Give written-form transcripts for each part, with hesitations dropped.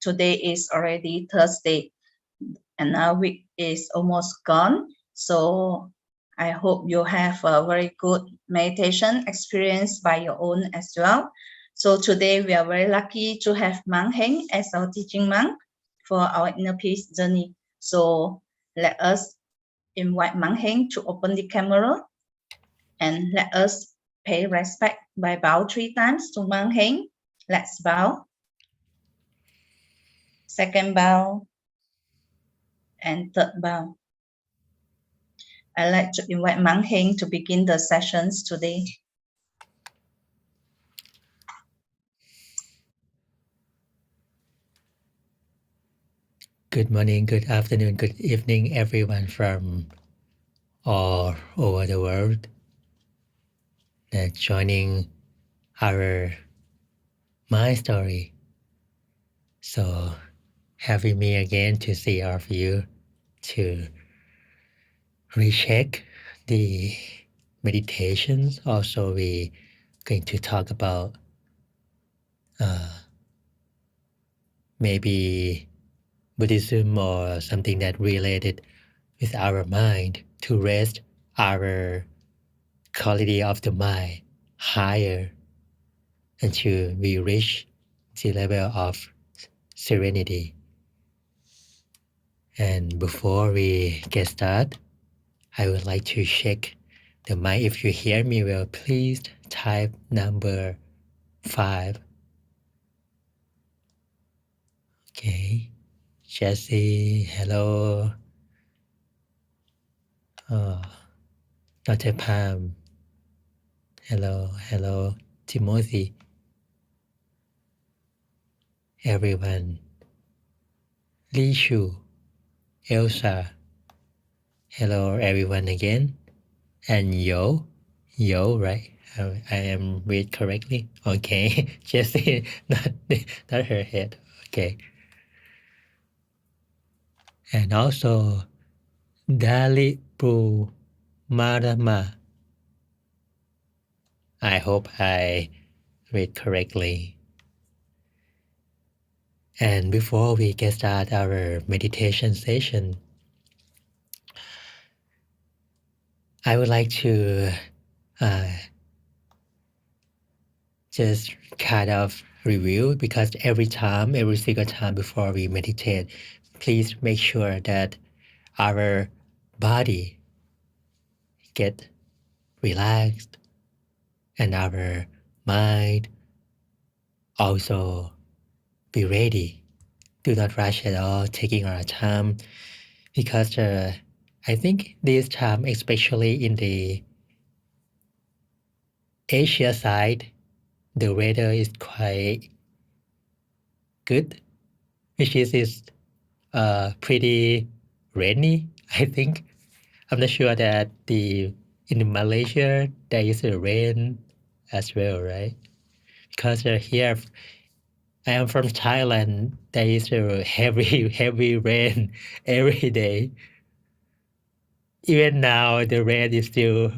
today is already Thursday, and our week is almost gone. So I hope you have a very good meditation experience by your own as well. So today we are very lucky to have Mang Heng as our teaching monk for our inner peace journey. So let us invite Mang Heng to open the camera and let us pay respect by bow 3 times to Mang Heng. Let's bow. Second bow and third bow. I'd like to invite Mang Heng to begin the sessions today. Good morning, good afternoon, good evening, everyone from all over the world that joining our My Story. So having me again to see all of you to recheck the meditations. Also, we going to talk about maybe Buddhism or something that related with our mind to raise our quality of the mind higher until we reach the level of serenity. And before we get started, I would like to check the mic. If you hear me well, please type number 5. Okay. Jesse, hello. Oh, Dr. Pam, hello. Timothy, everyone. Li Shu, Elsa, hello everyone again. And Yo, right? I am read correctly. Okay, Jessie, not her head. Okay, and also Dali Pru Marama. I hope I read correctly. And before we get started our meditation session, I would like to just kind of review, because every single time before we meditate, please make sure that our body get relaxed and our mind also be ready. Do not rush at all, taking our time, because I think this time, especially in the Asia side, the weather is quite good, which is pretty rainy, I think. I'm not sure that in Malaysia there is a rain as well, right? Because here I am from Thailand, there is a heavy rain every day. Even now the rain is still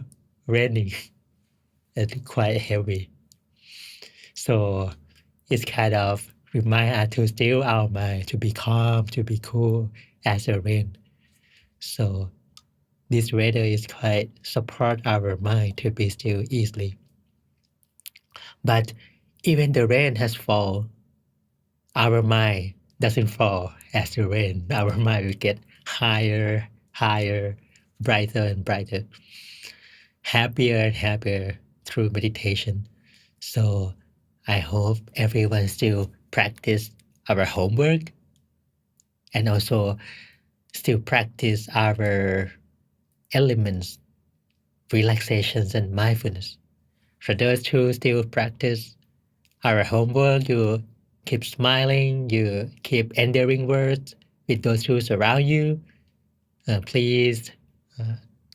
raining. It's quite heavy. So it's kind of remind us to still our mind, to be calm, to be cool as a rain. So this weather is quite support our mind to be still easily. But even the rain has fall, our mind doesn't fall as the rain. Our mind will get higher, brighter and brighter, happier and happier through meditation. So I hope everyone still practice our homework and also still practice our elements, relaxations and mindfulness. For those who still practice our homework, you keep smiling, you keep endearing words with those who surround you. Please,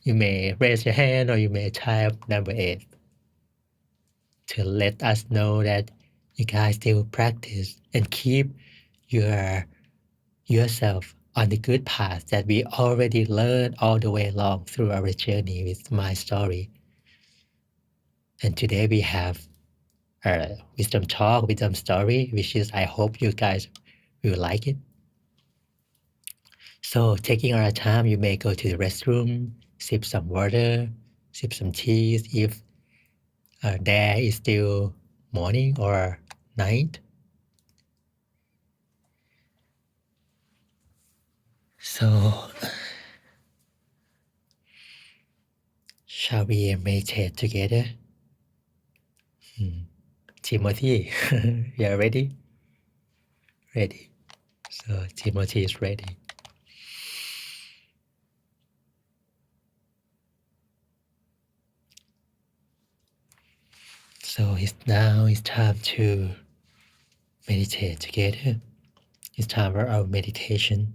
you may raise your hand or you may type number 8 to let us know that you guys still practice and keep yourself on the good path that we already learned all the way along through our journey with my story. And today we have wisdom talk, wisdom story, which is I hope you guys will like it. So taking our time, you may go to the restroom, sip some water, sip some tea if there is still morning or night. So shall we meditate together? Timothy, you are ready? Ready. So Timothy is ready. So now it's time to meditate together. It's time for our meditation.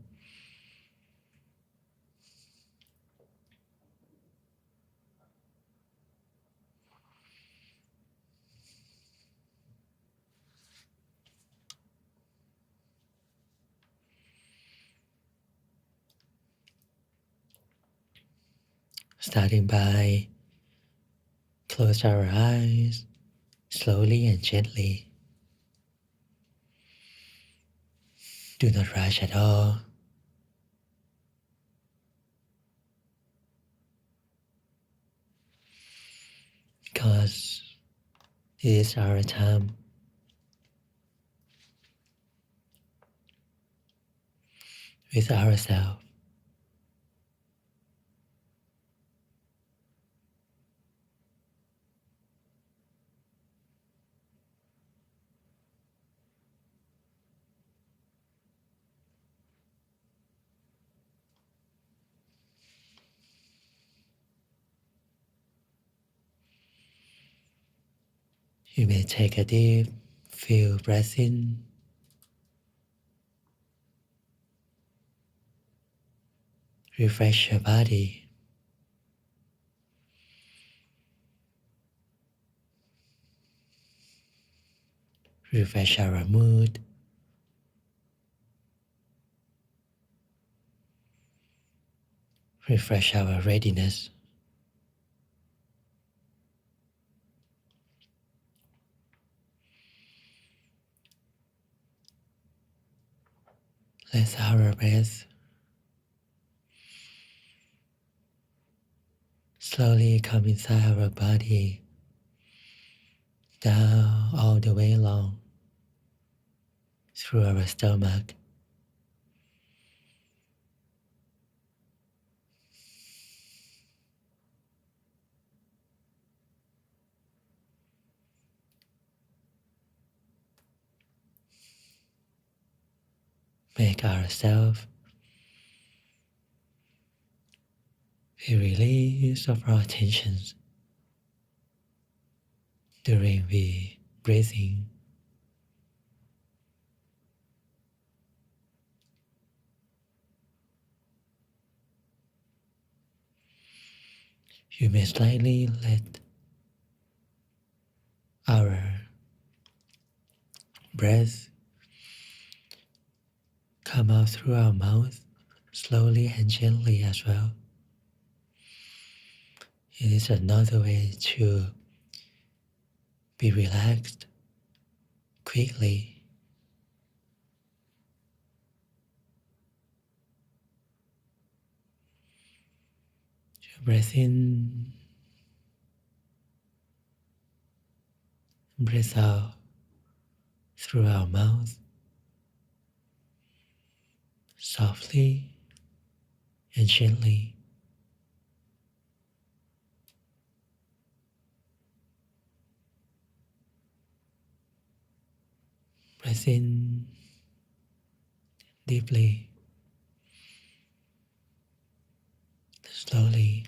Starting by close our eyes slowly and gently. Do not rush at all. Because this is our time with ourselves. You may take a deep, full breath in. Refresh your body. Refresh our mood. Refresh our readiness. Let our breath slowly come inside our body, down all the way along, through our stomach. Make ourselves a release of our tensions during the breathing. You may slightly let our breath come out through our mouth slowly and gently as well. It is another way to be relaxed quickly. You breathe in, breathe out through our mouth, softly and gently. Breathe in deeply, slowly,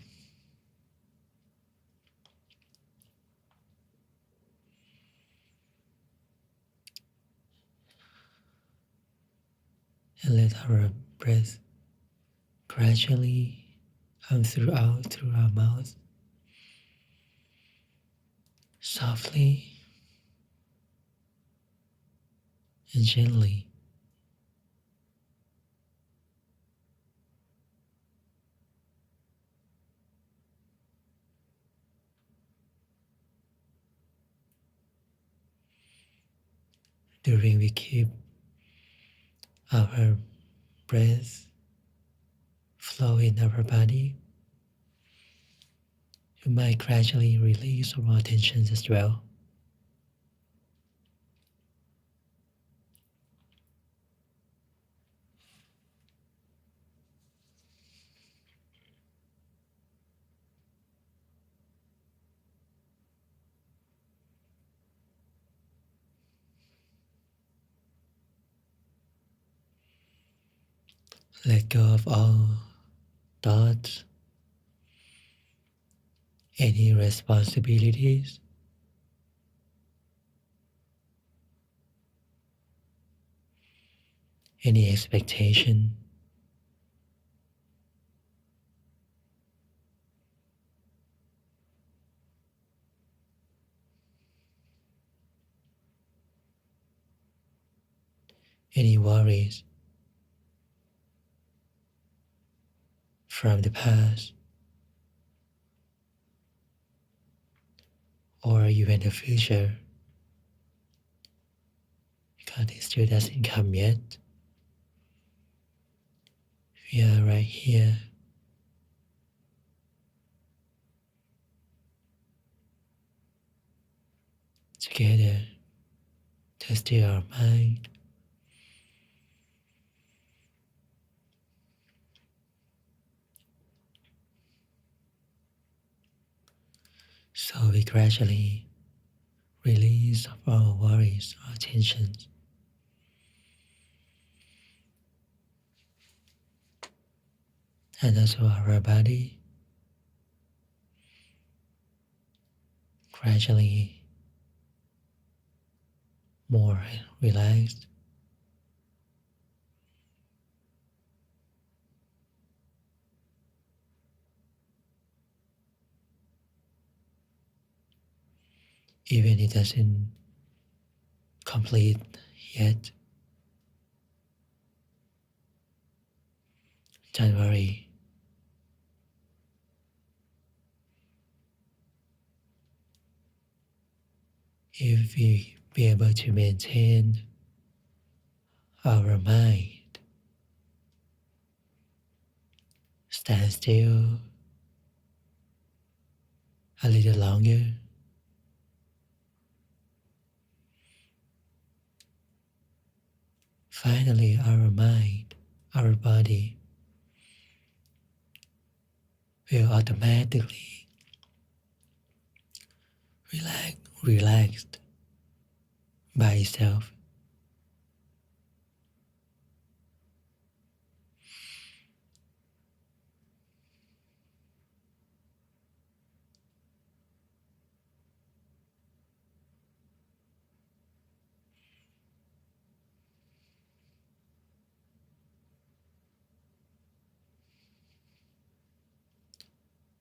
and let our breath gradually come through our mouth, softly and gently. during we keep our breath flow in our body, you might gradually release more tensions as well. Let go of all thoughts, any responsibilities, any expectation, any worries from the past or even the future, because it still doesn't come yet. We are right here, together to still our mind. So we gradually release of our worries or tensions. And also our body gradually more relaxed. Even it doesn't complete yet. Don't worry. If we be able to maintain our mind, stand still a little longer, finally our mind, our body will automatically relaxed by itself.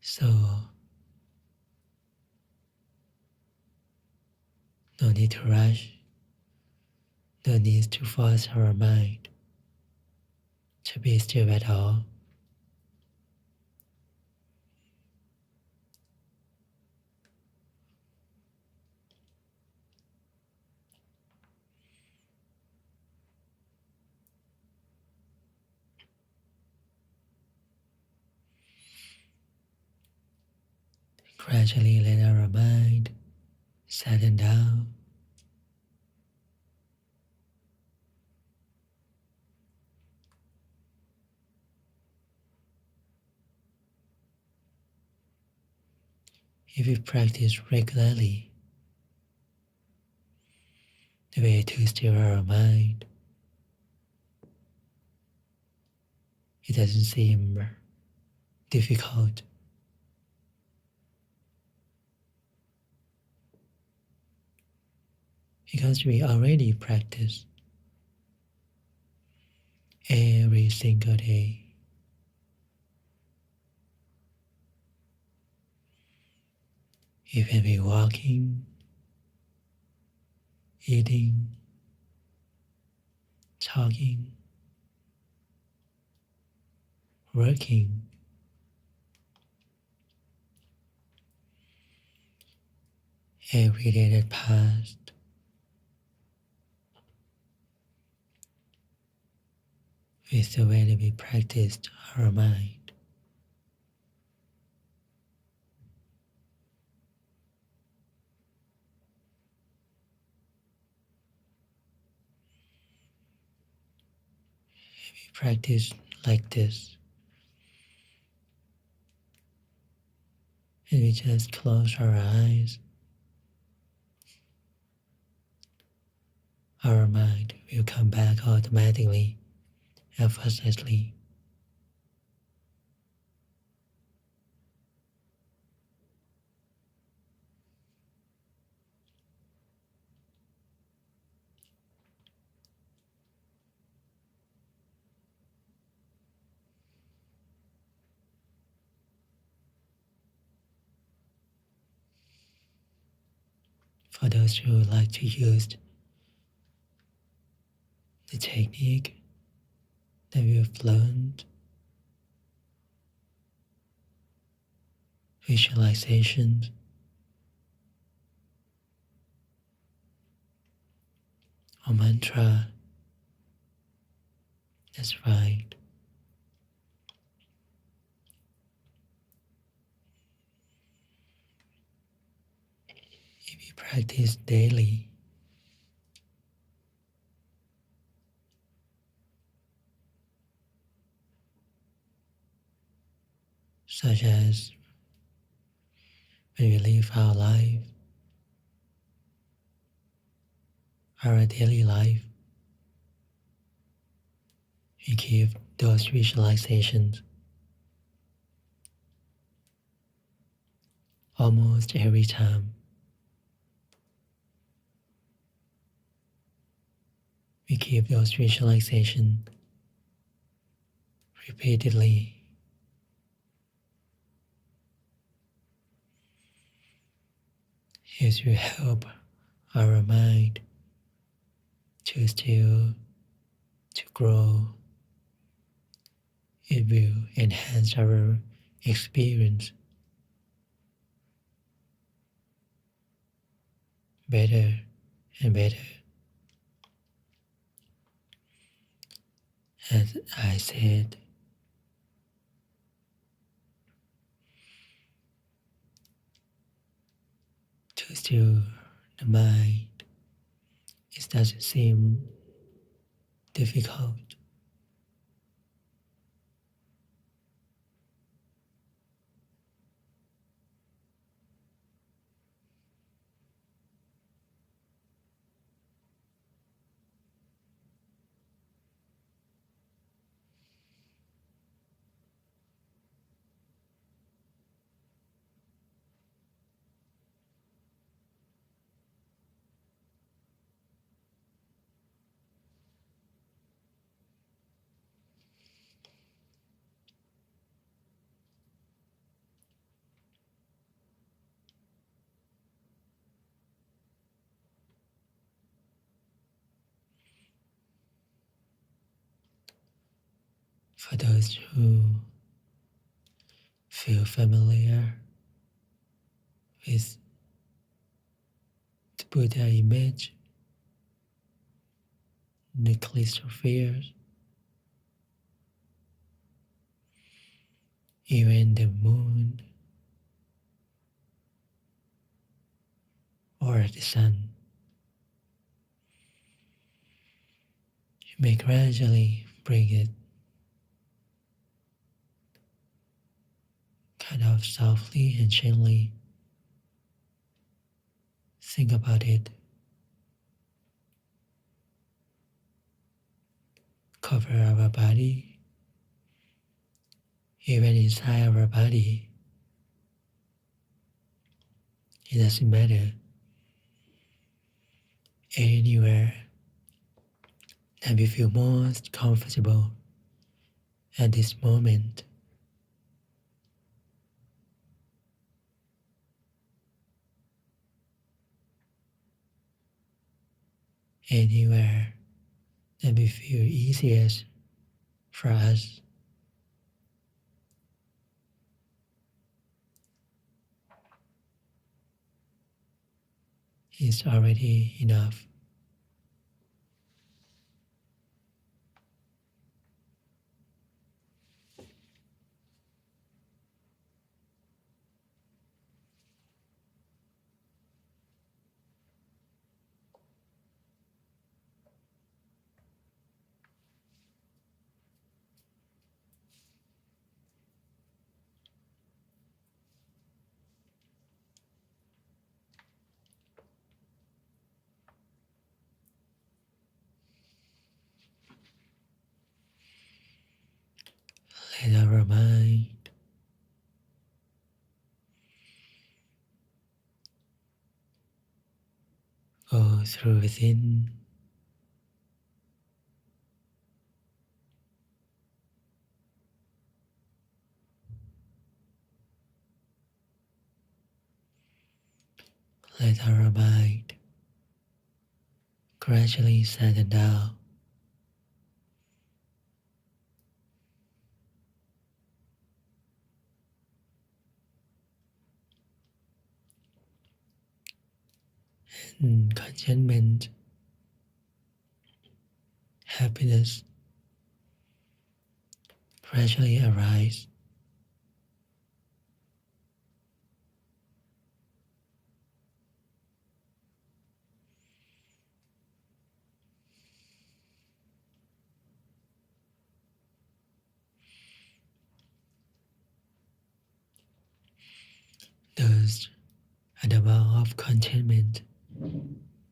So no need to rush, no need to force our mind to be still at all. Gradually let our mind settle down. If we practice regularly, the way to still our mind, it doesn't seem difficult. Because we already practice every single day. Even we walking, eating, talking, working, every day that passed, with the way that we practiced our mind. We practice like this, and we just close our eyes. Our mind will come back automatically, effortlessly. For those who would like to use the technique that we have learned, visualization, or mantra, that's right. If you practice daily, such as when we live our life, our daily life, we keep those visualizations almost every time. We keep those visualizations repeatedly. It will help our mind to grow. It will enhance our experience better and better. As I said, to still the mind, it doesn't seem difficult. For those who feel familiar with the Buddha image, the crystal spheres, even the moon or the sun, you may gradually bring it kind of softly and gently. Think about it. Cover our body, even inside our body. It doesn't matter. Anywhere that we feel most comfortable at this moment. Anywhere that we feel easiest for us. Is already enough. Let our mind go through within, let our mind gradually settle down and contentment, happiness gradually arise. Those are the amount of contentment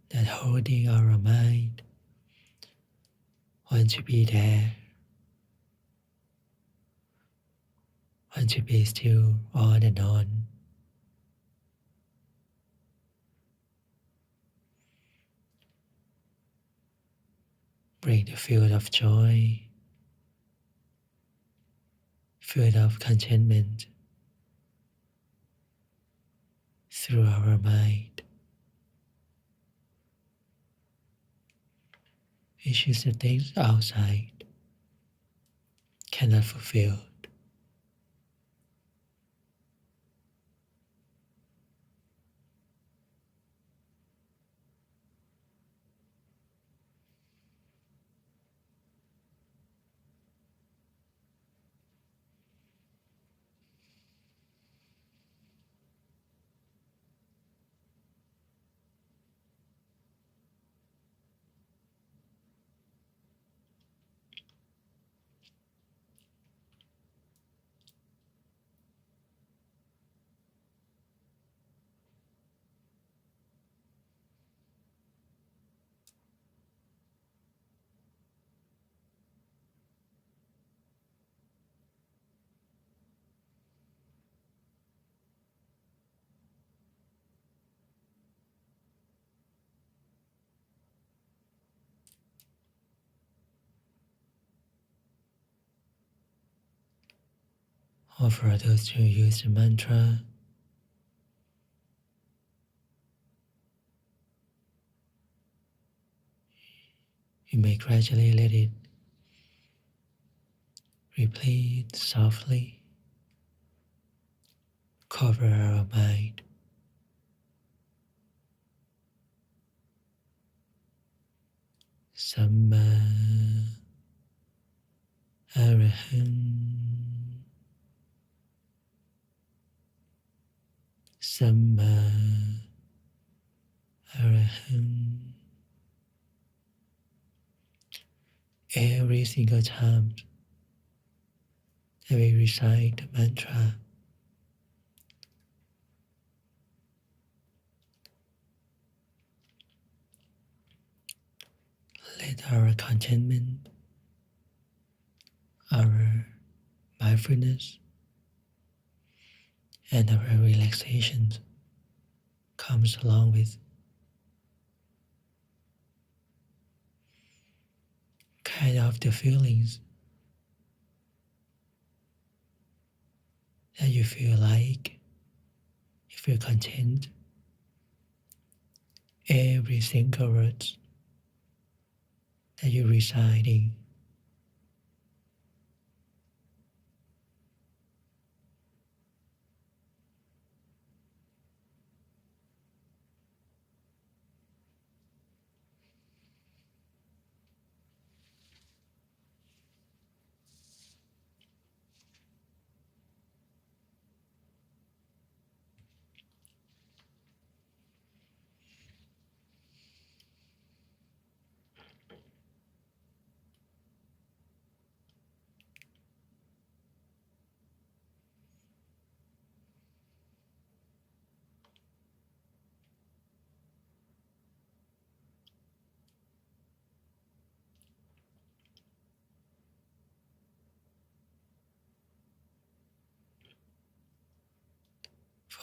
that holding our mind want to be there, want to be still on and on. Bring the field of joy, field of contentment through our mind, which is the things outside cannot fulfill. Or for those who use the mantra, you may gradually let it repeat softly, cover our mind. Samma Araham, Samma Araham. Every single time that we recite the mantra, let our contentment, our mindfulness, and our relaxation comes along with kind of the feelings that you feel like, you feel content. Every single word that you're reciting,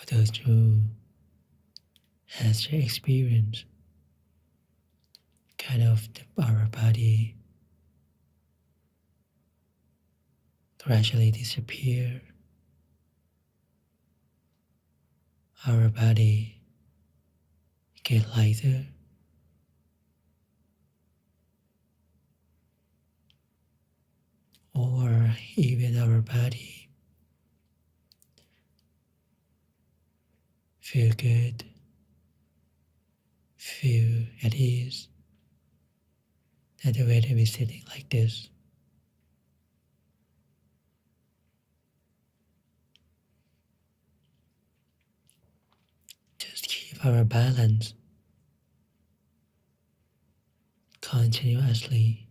those who has the experience, kind of our body gradually disappear. Our body get lighter. Or even our body feel good, feel at ease. That's the way that we're sitting like this. Just keep our balance continuously.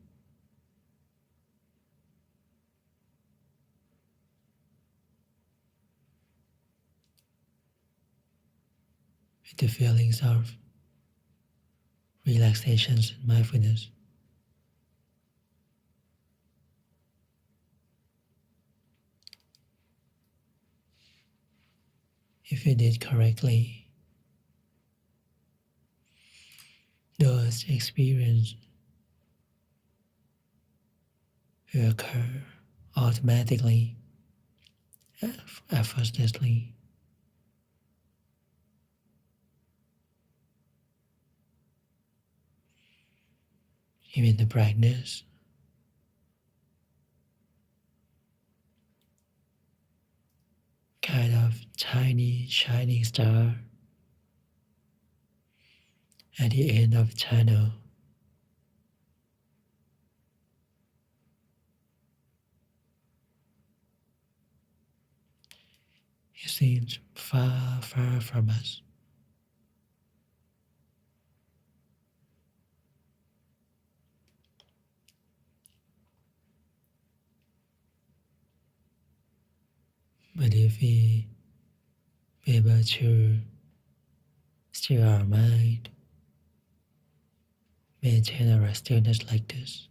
With the feelings of relaxations and mindfulness. If you did correctly, those experiences will occur automatically, effortlessly. Even the brightness, kind of tiny shining star at the end of the tunnel. It seems far, far from us. But if we be able to still our mind, maintain our stillness like this,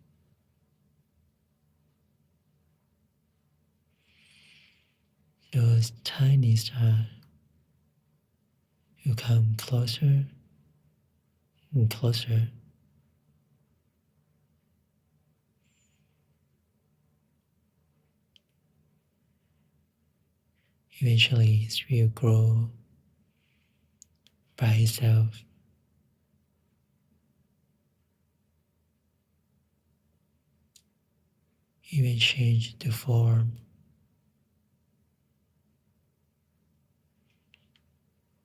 those tiny stars will come closer and closer. Eventually it will grow by itself. Even change the form.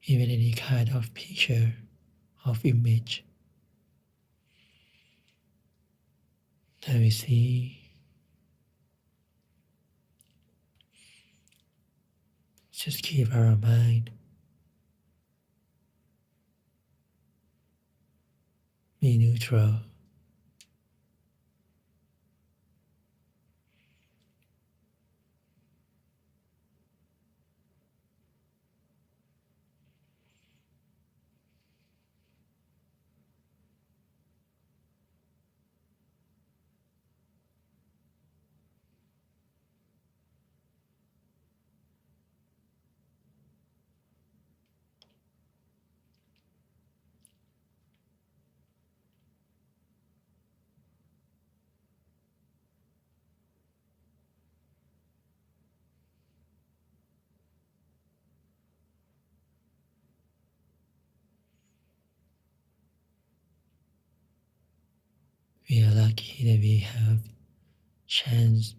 Even any kind of picture of image that we see. Just keep our mind be neutral. We are lucky that we have chance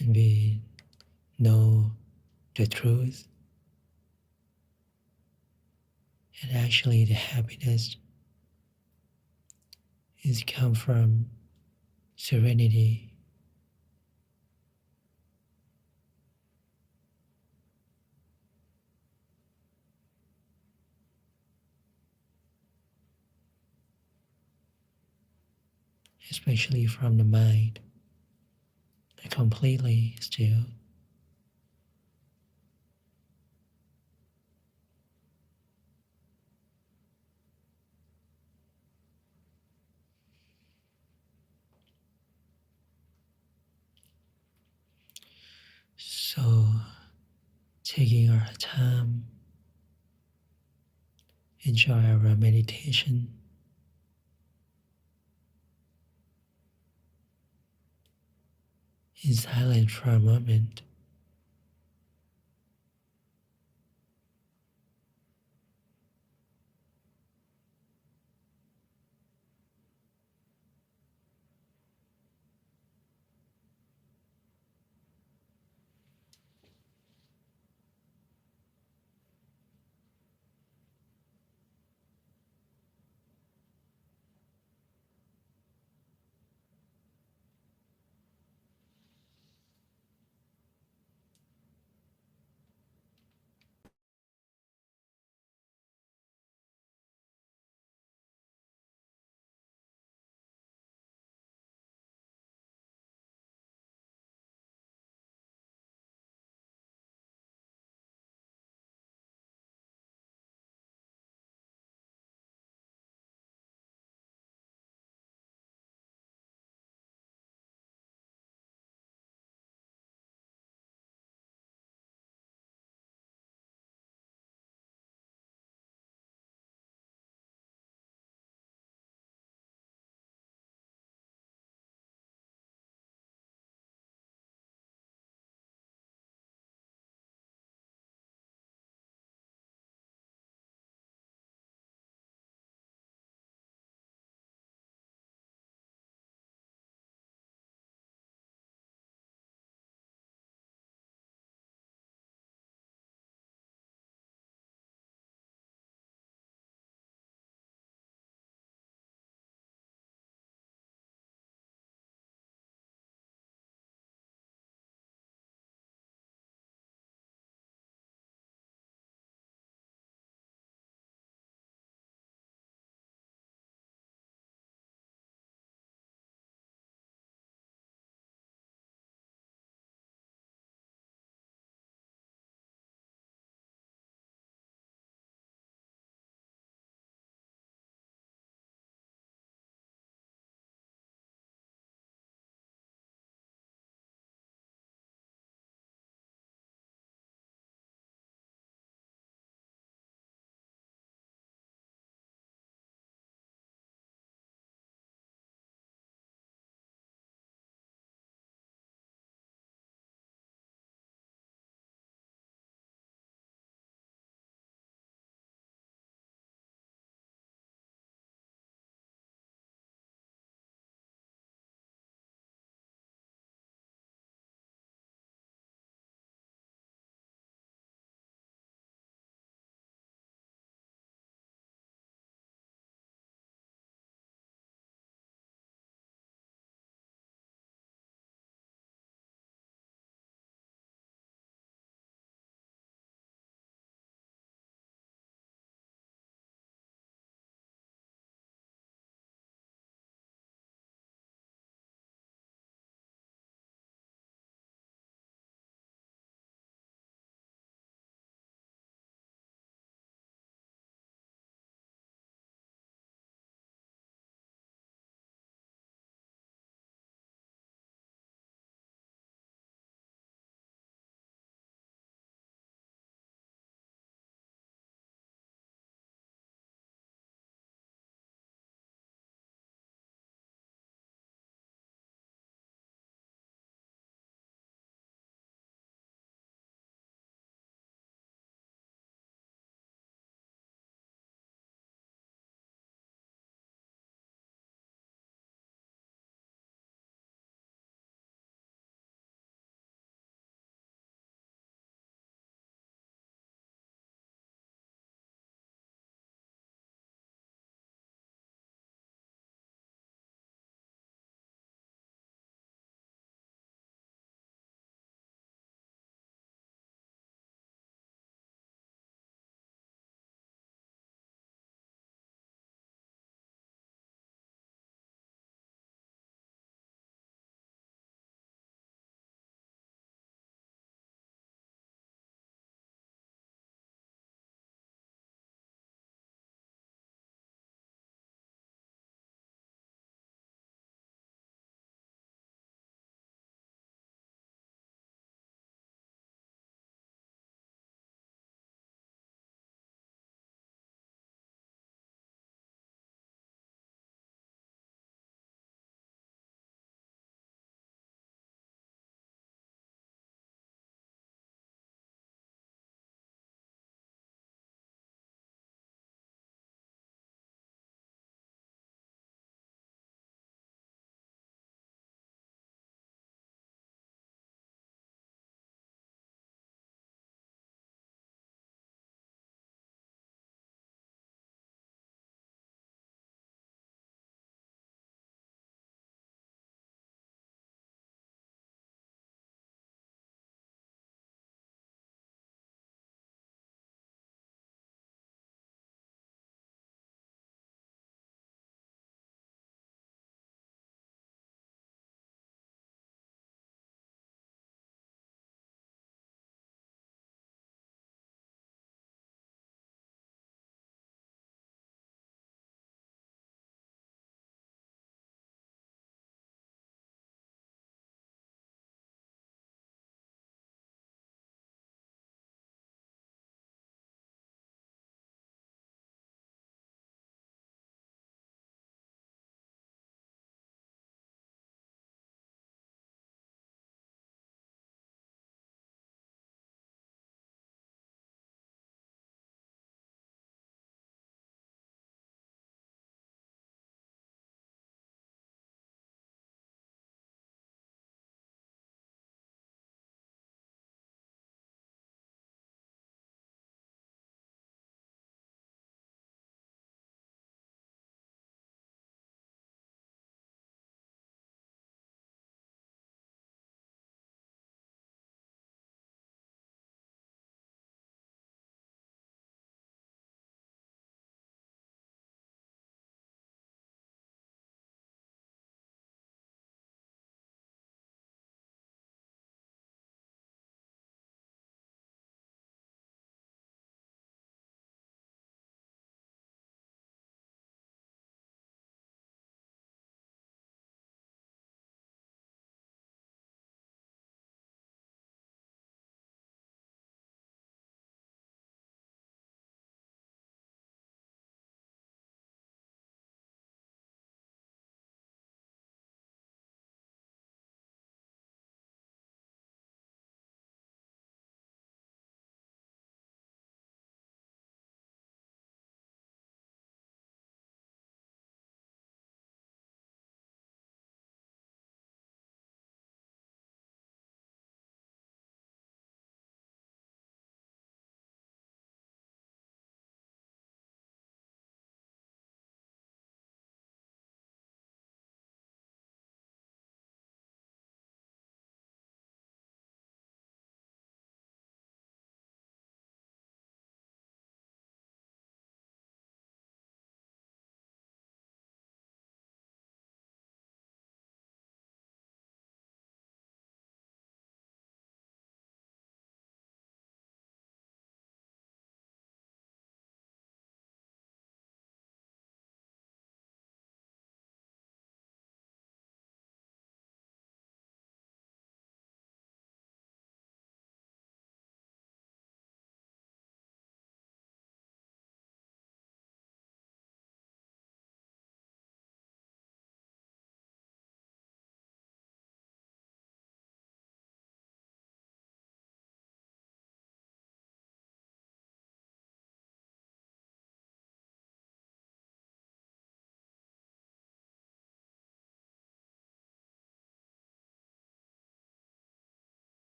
and we know the truth. And actually the happiness is come from serenity. Especially from the mind, completely still. taking our time, enjoy our meditation. In silence for a moment.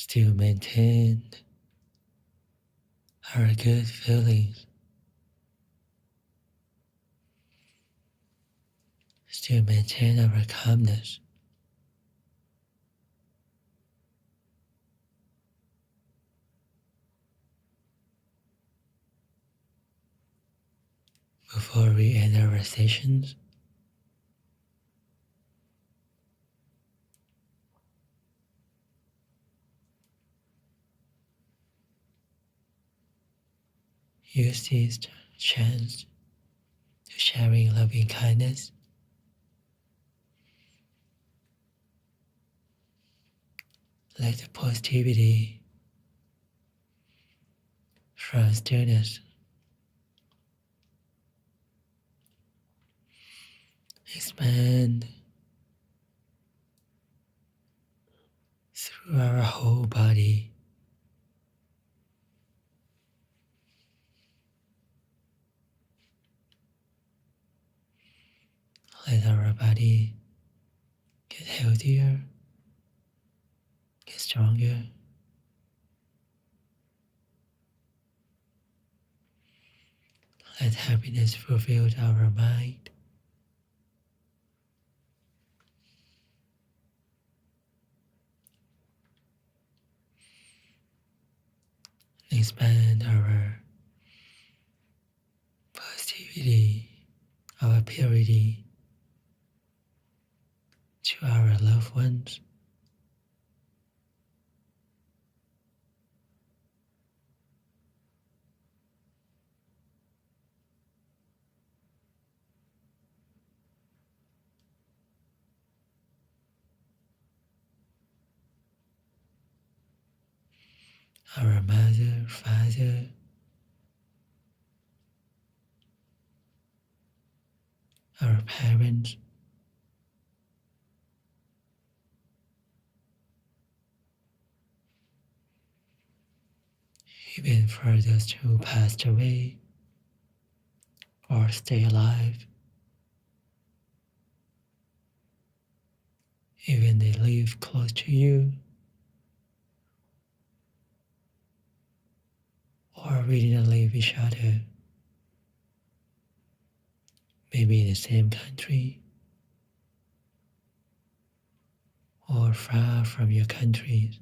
still maintain our good feelings, still maintain our calmness. Before we end our sessions, use this chance to sharing loving kindness. Let the positivity from stillness expand through our whole body. Let our body get healthier, get stronger. Let happiness fulfill our mind. Expand our positivity, our purity to our loved ones. Our mother, father, our parents, even for those who passed away or stay alive, even they live close to you or we didn't live each other, maybe in the same country or far from your countries.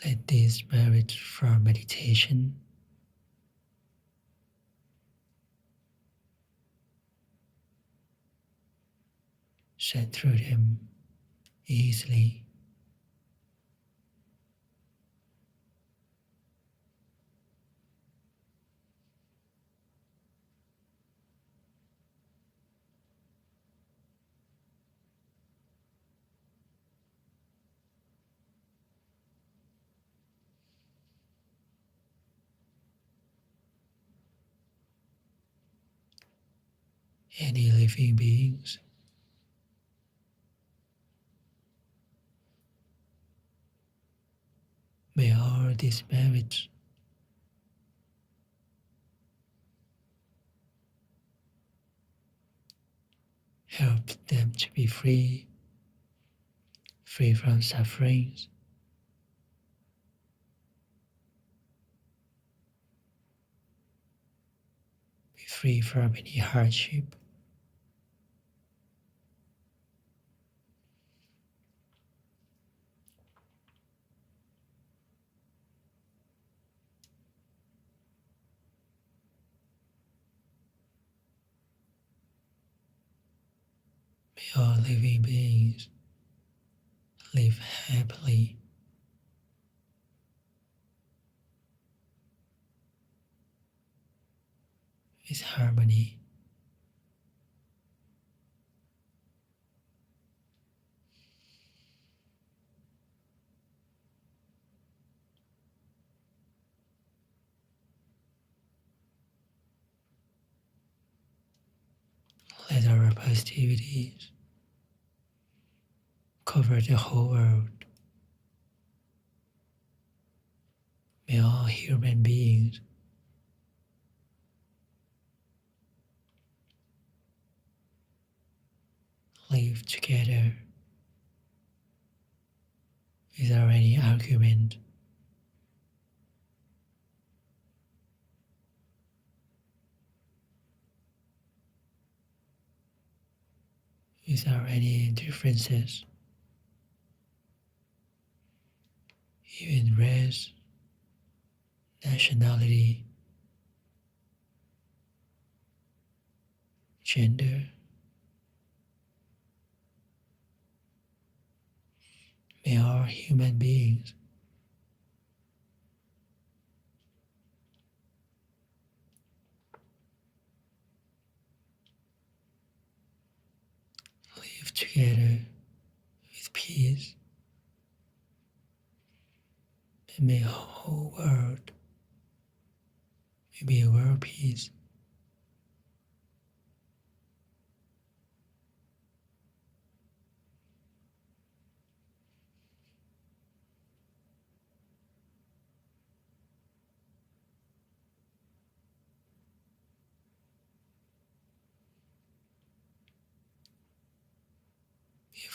Let this merit for meditation shine through them easily. Any living beings may all these merits help them to be free from sufferings, be free from any hardship. May all living beings live happily with harmony. Let our positivities cover the whole world. May all human beings live together without any argument. Without any differences, even race, nationality, gender. We are human beings. Live together with peace, and may the whole world be a world peace.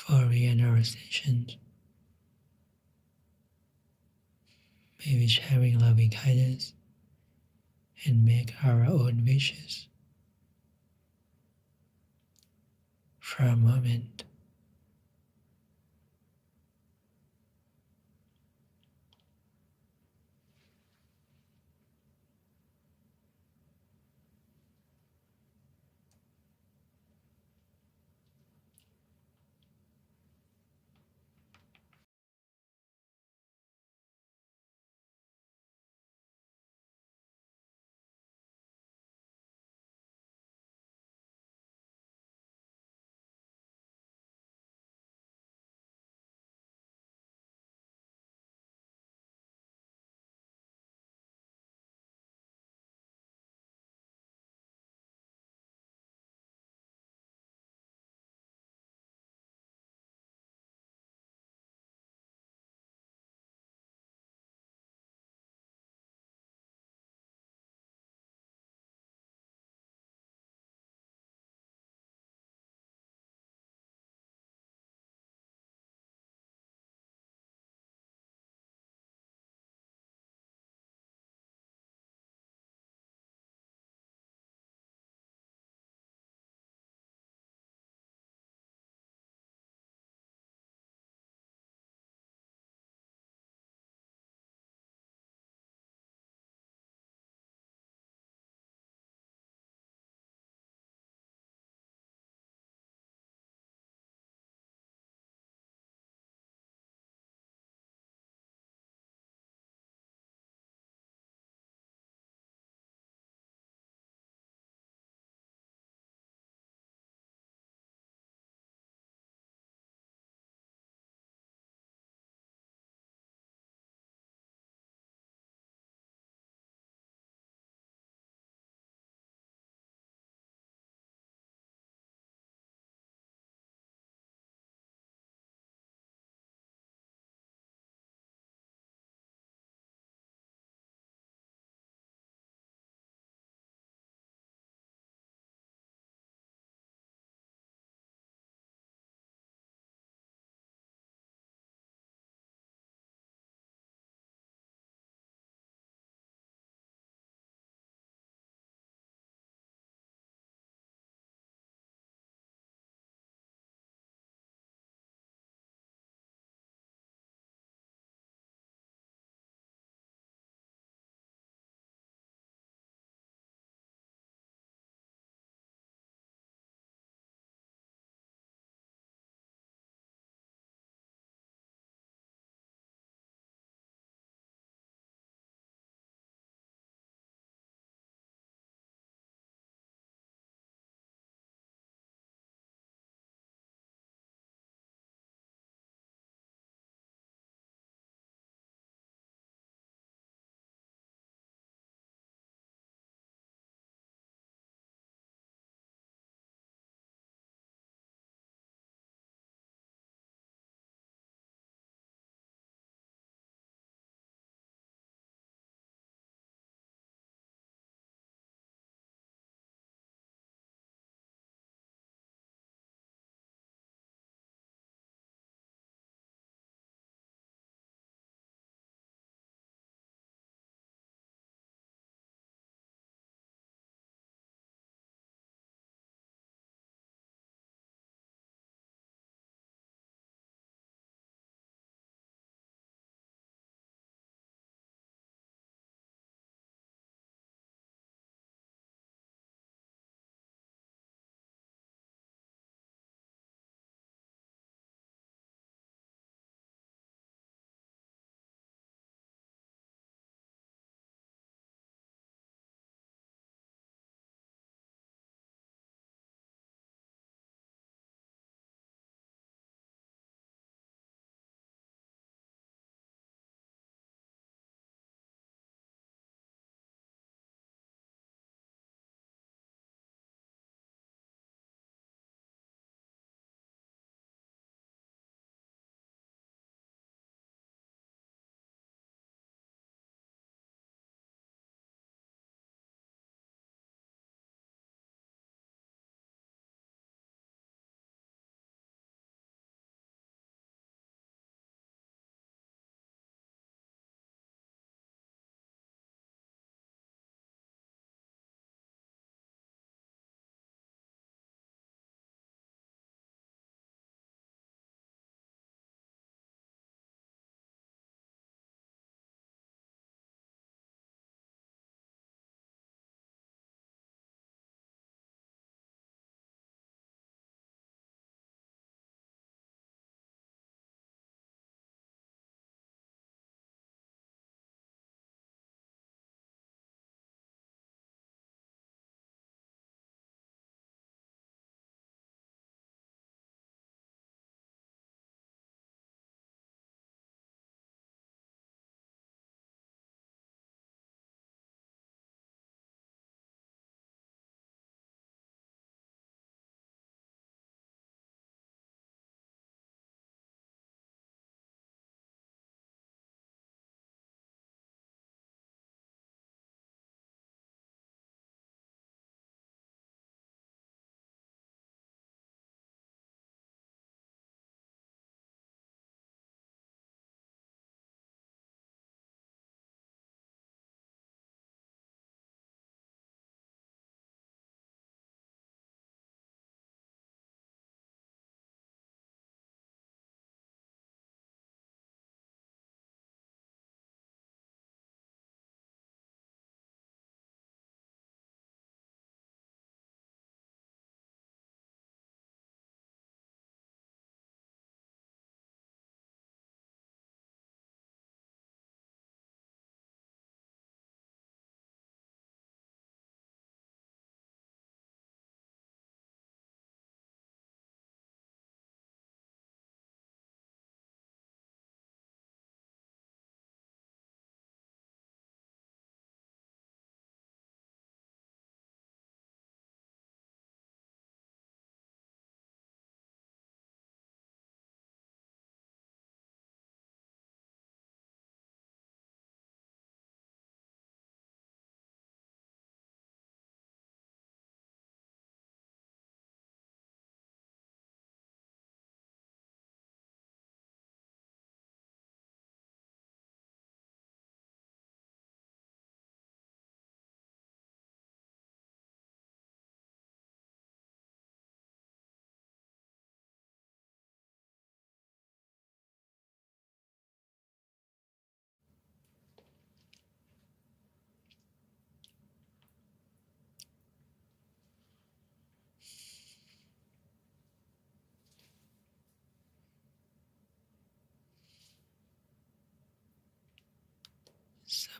Before we end our session, may we sharing loving kindness and make our own wishes for a moment.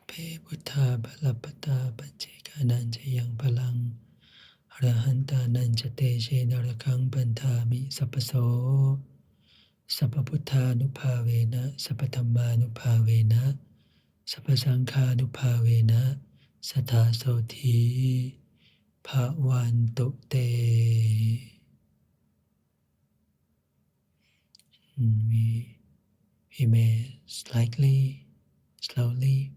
เพพุทธาภลปตาปัจเจกานันจะยังพลังอรหันตานันจะเตเชนรคังปันธามิสัพพโสสัพพพุทธานุภาเวนะสัพพธรรมานุภาเวนะสัพพสังฆานุภาเวนะสัทธาโสธีภะวันตุเต we may slightly, slowly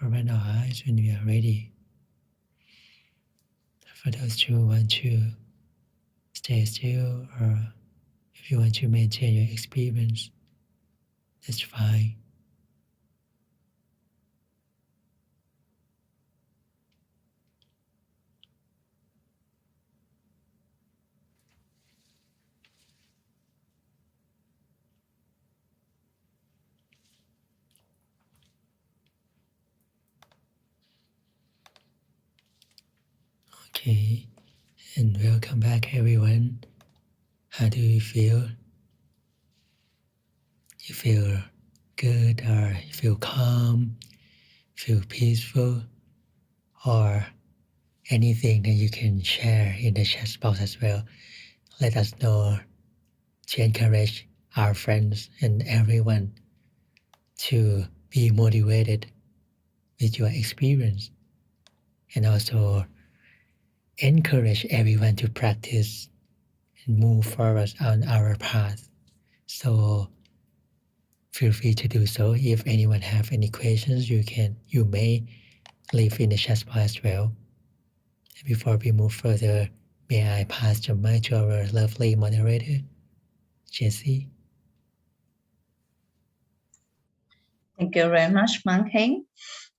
open our eyes when we are ready. For those who want to stay still, or if you want to maintain your experience, that's fine. Okay, and welcome back everyone. How do you feel? You feel good, or you feel calm, feel peaceful, or anything that you can share in the chat box as well. Let us know to encourage our friends and everyone to be motivated with your experience, and also encourage everyone to practice and move forward on our path. So feel free to do so. If anyone have any questions, you may leave in the chat box as well. And before we move further, may I pass the mic to our lovely moderator, Jessie. Thank you very much, Mang Heng,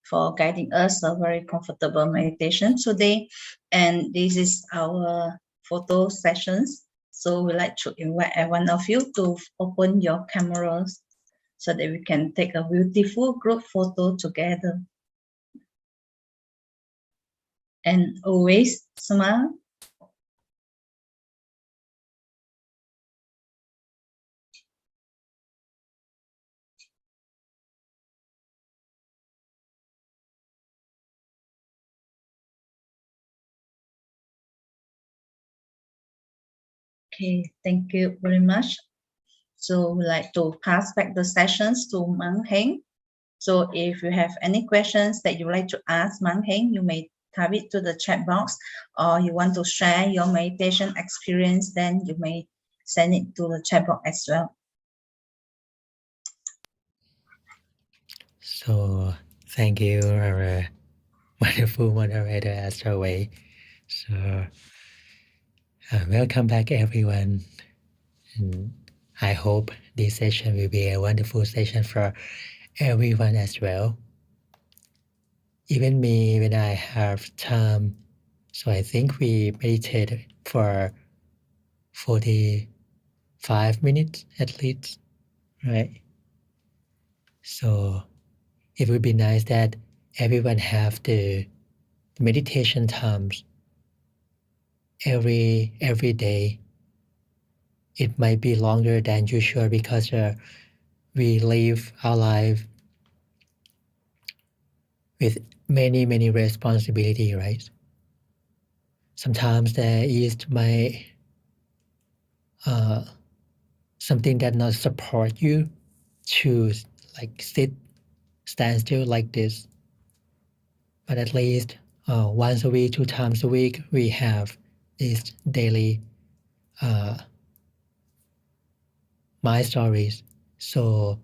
for guiding us a very comfortable meditation today. And this is our photo sessions. So we'd like to invite every one of you to open your cameras so that we can take a beautiful group photo together. And always smile. Okay, thank you very much. So we'd like to pass back the sessions to Mang Heng. So if you have any questions that you'd like to ask Mang Heng, you may type it to the chat box, or you want to share your meditation experience, then you may send it to the chat box as well. So thank you, our wonderful moderator as always. So welcome back everyone. And I hope this session will be a wonderful session for everyone as well. Even me, when I have time, so I think we meditated for 45 minutes at least, right? So it would be nice that everyone have the meditation times every day. It might be longer than usual because we live our life with many responsibility, right? Sometimes there is something that not support you to like stand still like this. But at least once a week, 2 times a week, we have these daily my stories. So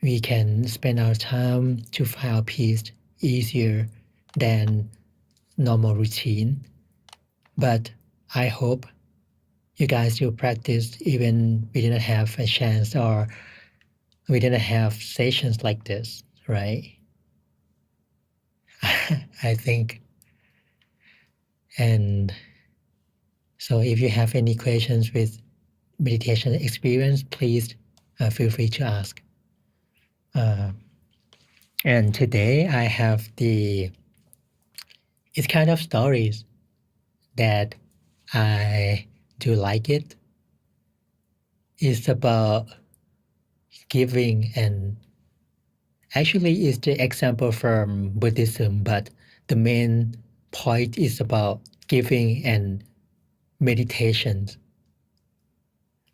we can spend our time to find our peace easier than normal routine. But I hope you guys will practice even we didn't have a chance or we didn't have sessions like this, right? I think. And so if you have any questions with meditation experience, please feel free to ask. And today I have it's kind of stories that I do like it. It's about giving and Actually, it's the example from Buddhism, but the main point is about giving and meditation.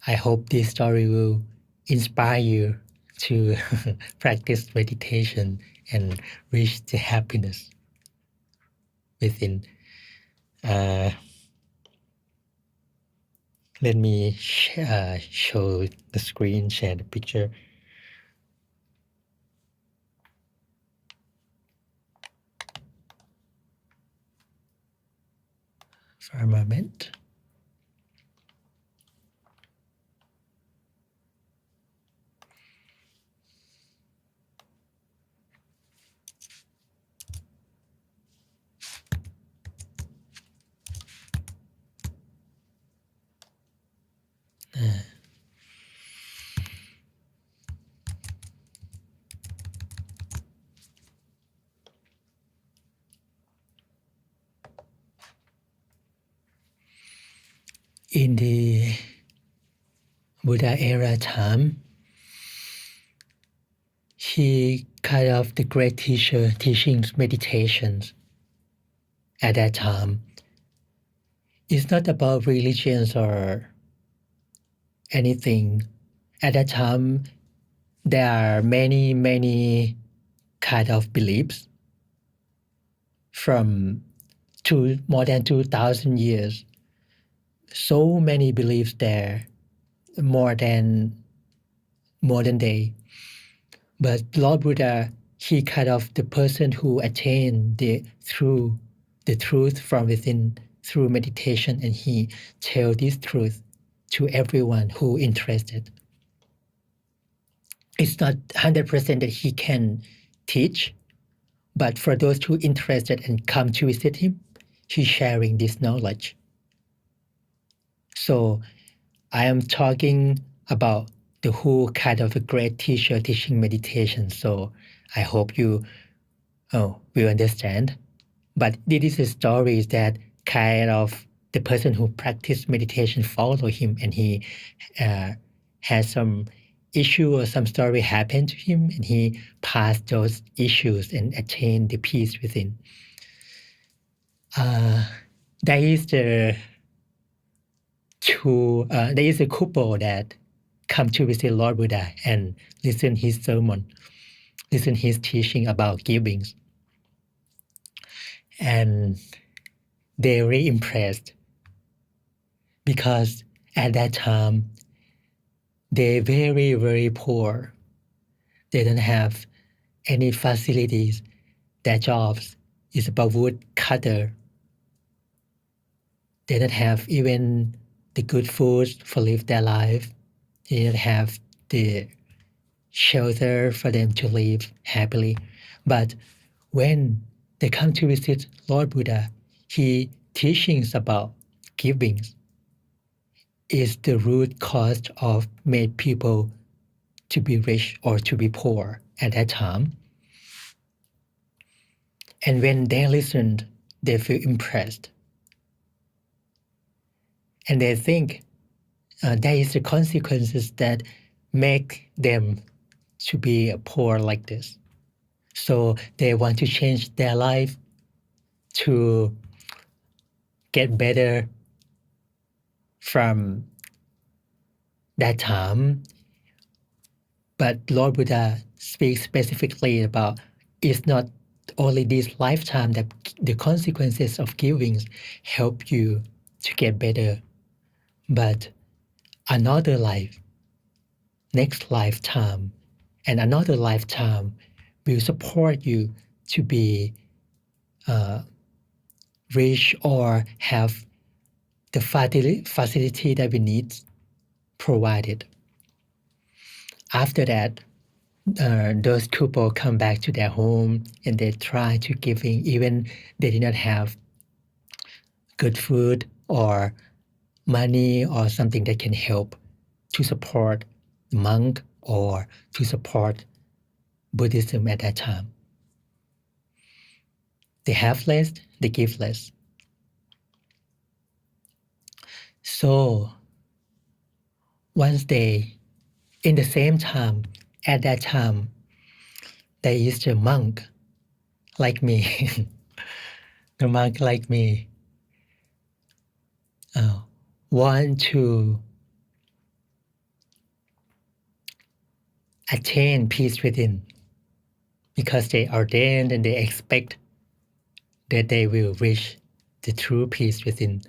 I hope this story will inspire you to practice meditation and reach the happiness within. Let me show the screen, share the picture for a moment. In the Buddha era time, he kind of the great teacher teaching meditations at that time. It's not about religions or anything. At that time, there are many kind of beliefs from more than 2,000 years. So many beliefs there, more than modern day. But Lord Buddha, he kind of the person who attained the truth from within through meditation, and he tell this truth to everyone who interested. It's not 100% that he can teach, but for those who interested and come to visit him, he's sharing this knowledge. So I am talking about the whole kind of a great teacher teaching meditation. So I hope you will understand. But this is a story that kind of the person who practiced meditation follow him, and he has some issue or some story happened to him, and he passed those issues and attained the peace within. There is a couple that come to visit Lord Buddha and listen his sermon, listen his teaching about giving. And they're really impressed because at that time, they're very, very poor. They don't have any facilities. Their jobs is about wood cutter. They don't have even the good food for live their life. They don't have the shelter for them to live happily. But when they come to visit Lord Buddha, he teachings about giving is the root cause of made people to be rich or to be poor at that time. And when they listened, they feel impressed. And they think there is the consequences that make them to be poor like this. So they want to change their life to get better from that time. But Lord Buddha speaks specifically about it's not only this lifetime that the consequences of giving help you to get better, but another life, next lifetime, and another lifetime will support you to be rich or have the facility that we need provided. After that, those couple come back to their home and they try to giving, even they did not have good food or money or something that can help to support the monk or to support Buddhism at that time. They have less, they give less. So once they, in the same time, at that time, there is a monk like me, the monk like me, want to attain peace within because they ordained and they expect that they will reach the true peace within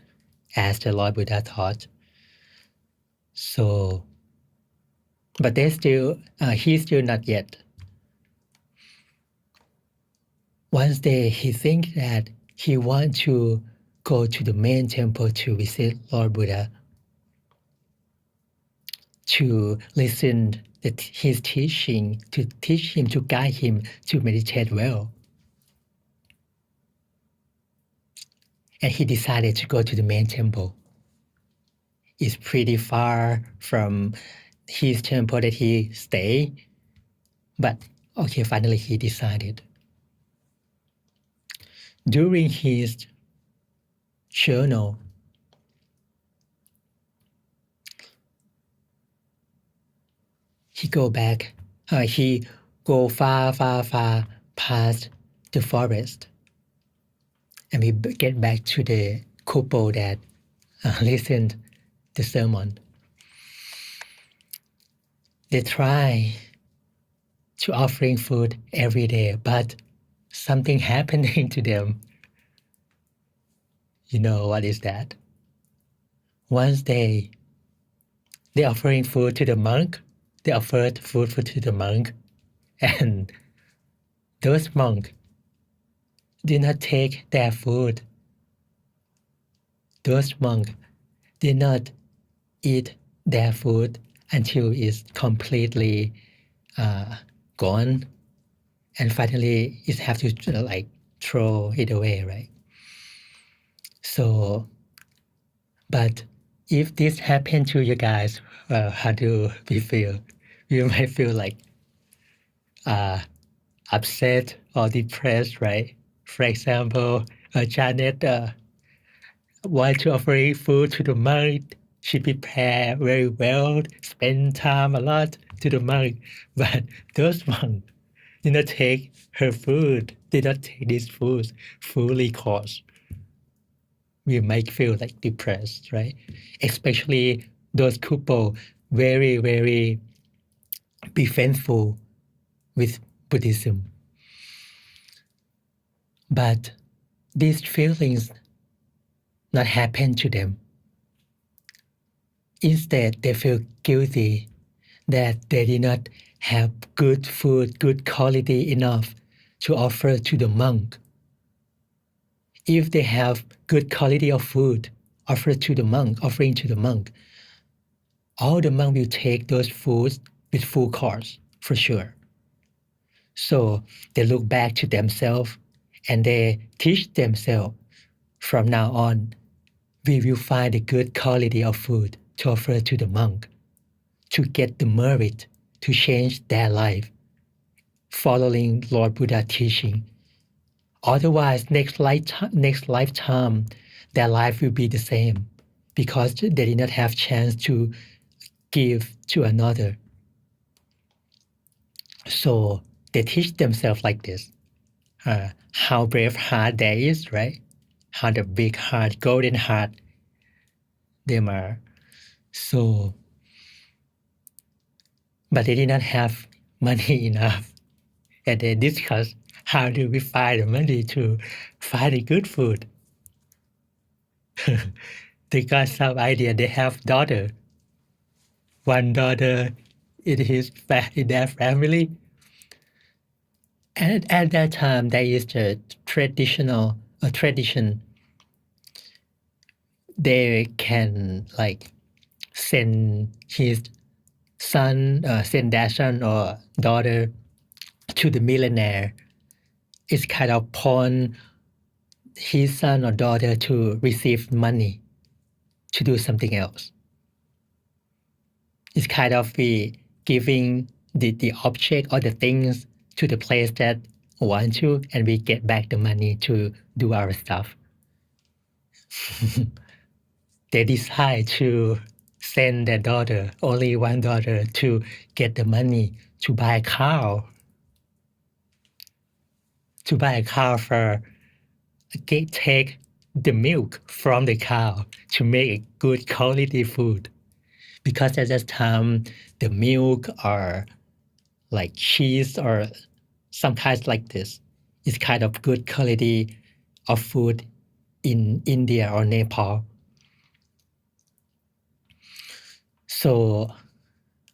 as the Lord Buddha taught. So, but he's still not yet. One day he thinks that he wants to go to the main temple to visit Lord Buddha, to listen to his teaching, to teach him, to guide him to meditate well. And he decided to go to the main temple. It's pretty far from his temple that he stayed, but okay, finally he decided. During his journal, he go far past the forest, and we get back to the couple that listened the sermon. They try to offering food every day, but something happening to them. You know what is that? Once they offering food to the monk, they offered food to the monk, and those monks did not take their food. Those monks did not eat their food until it's completely gone, and finally it have to throw it away, right? So, but if this happened to you guys, how do we feel? You might feel like upset or depressed, right? For example, Janet want to offer food to the monk. She prepared very well, spend time a lot to the monk, but those monks did not take her food, did not take these foods fully course. We might feel like depressed, right? Especially those couple very, very be faithful with Buddhism. But these feelings not happen to them. Instead, they feel guilty that they did not have good food, good quality enough to offer to the monk. If they have good quality of food offering to the monk, all the monk will take those foods with full course, for sure. So they look back to themselves and they teach themselves, from now on, we will find a good quality of food to offer to the monk, to get the merit to change their life, following Lord Buddha teaching. Otherwise, next lifetime, their life will be the same because they did not have chance to give to another. So they teach themselves like this, how brave heart there is, right? How the big heart, golden heart, them are. So, but they did not have money enough. And they discuss how do we find the money to find the good food. They got some idea. They have daughter. One daughter in their family. And at that time, there is a tradition. They can send his son, send their son or daughter to the millionaire. It's kind of pawn his son or daughter to receive money to do something else. It's kind of giving the object or the things to the place that we want to, and we get back the money to do our stuff. They decide to send their daughter, only one daughter, to get the money to buy a cow. to buy a cow for take the milk from the cow to make a good quality food. Because at that time, the milk or like cheese or some kinds like this is kind of good quality of food in India or Nepal. So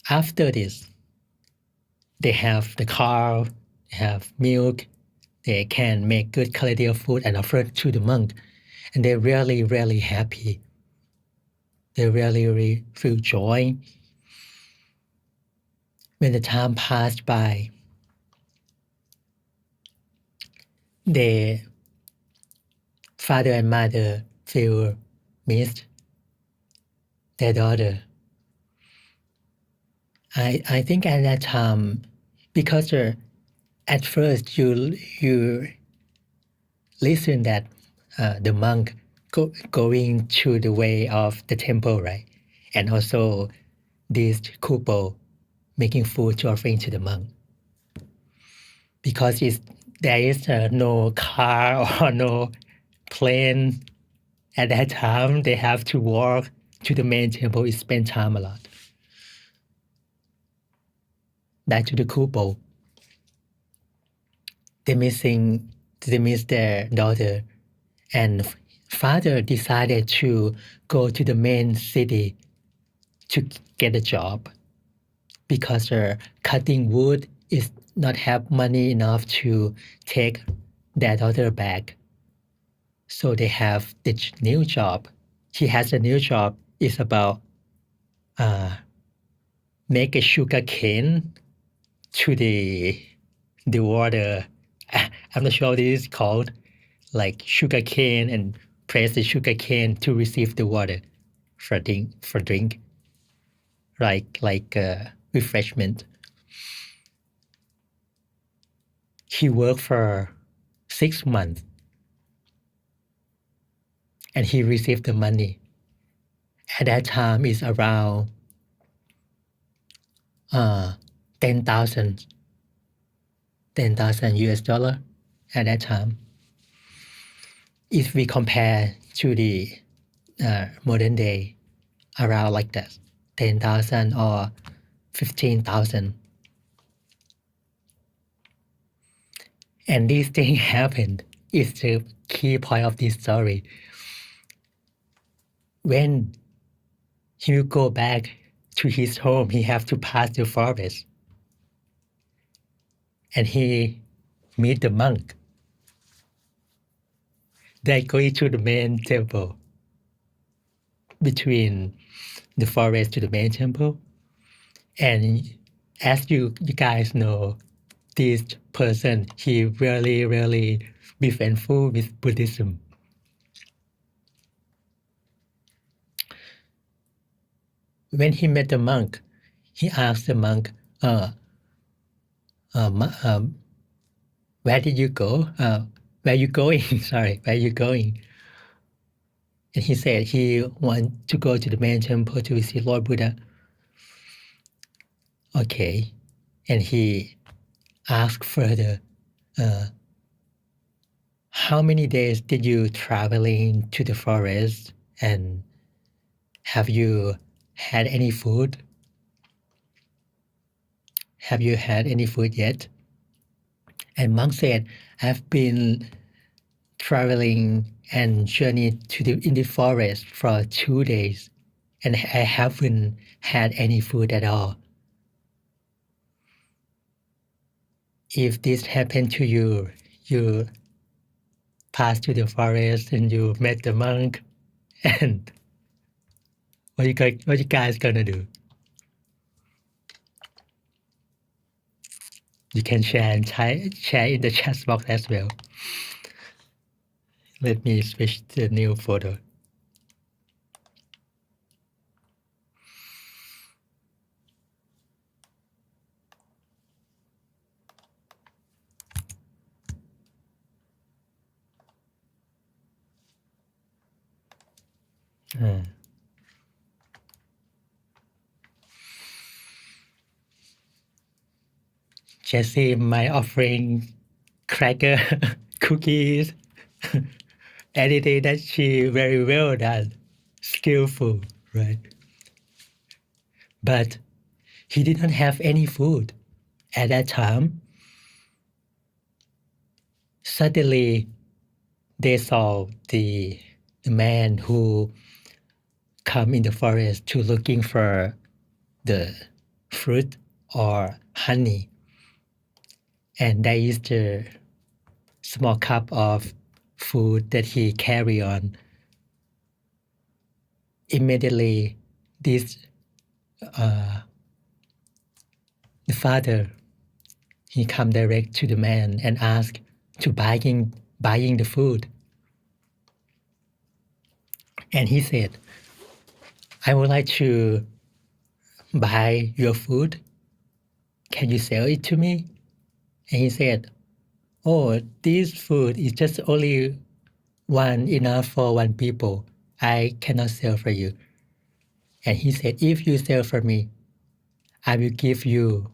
after this, they have the cow, they have milk, they can make good quality of food and offer it to the monk. And they're really, really happy. They really, really feel joy. When the time passed by, the father and mother feel missed their daughter. I think at that time, because at first you listen that the monk going to the way of the temple, right? And also this couple making food to offering to the monk. Because there is no car or no plane at that time, they have to walk to the main temple. It spend time a lot. Back to the couple. They miss their daughter, and father decided to go to the main city to get a job because cutting wood is not have money enough to take their daughter back. So they have the new job. He has a new job. It's about make a sugar cane to the water. I'm not sure what it is called, like sugar cane, and press the sugar cane to receive the water for drink, like refreshment. He worked for 6 months, and he received the money. At that time, it's around 10,000 US dollar at that time. If we compare to the modern day, around like that, 10,000 or 15,000. And this thing happened is the key point of this story. When he will go back to his home, he have to pass the forest. And he meet the monk. They go to the main temple. Between the forest to the main temple. And as you guys know, this person, he really, really be thankful with Buddhism. When he met the monk, he asked the monk, where did you go? Where you going? Sorry, where you going? And he said he want to go to the main temple to see Lord Buddha. Okay. And he asked further, how many days did you traveling to the forest, and have you had any food? Have you had any food yet? And monk said, I've been traveling and journeyed in the forest for 2 days, and I haven't had any food at all. If this happened to you, you pass to the forest and you met the monk, and what you guys gonna do? You can share in the chat box as well. Let me switch to the new photo. Jesse, my offering cracker, cookies, anything that she very well done, skillful, right? But he didn't have any food at that time. Suddenly, they saw the man who come in the forest to looking for the fruit or honey, and there is the small cup of food that he carry on. Immediately, this the father, he come direct to the man and ask to buying the food. And he said, I would like to buy your food. Can you sell it to me? And he said, oh, this food is just only one enough for one people. I cannot sell for you. And he said, if you sell for me, I will give you,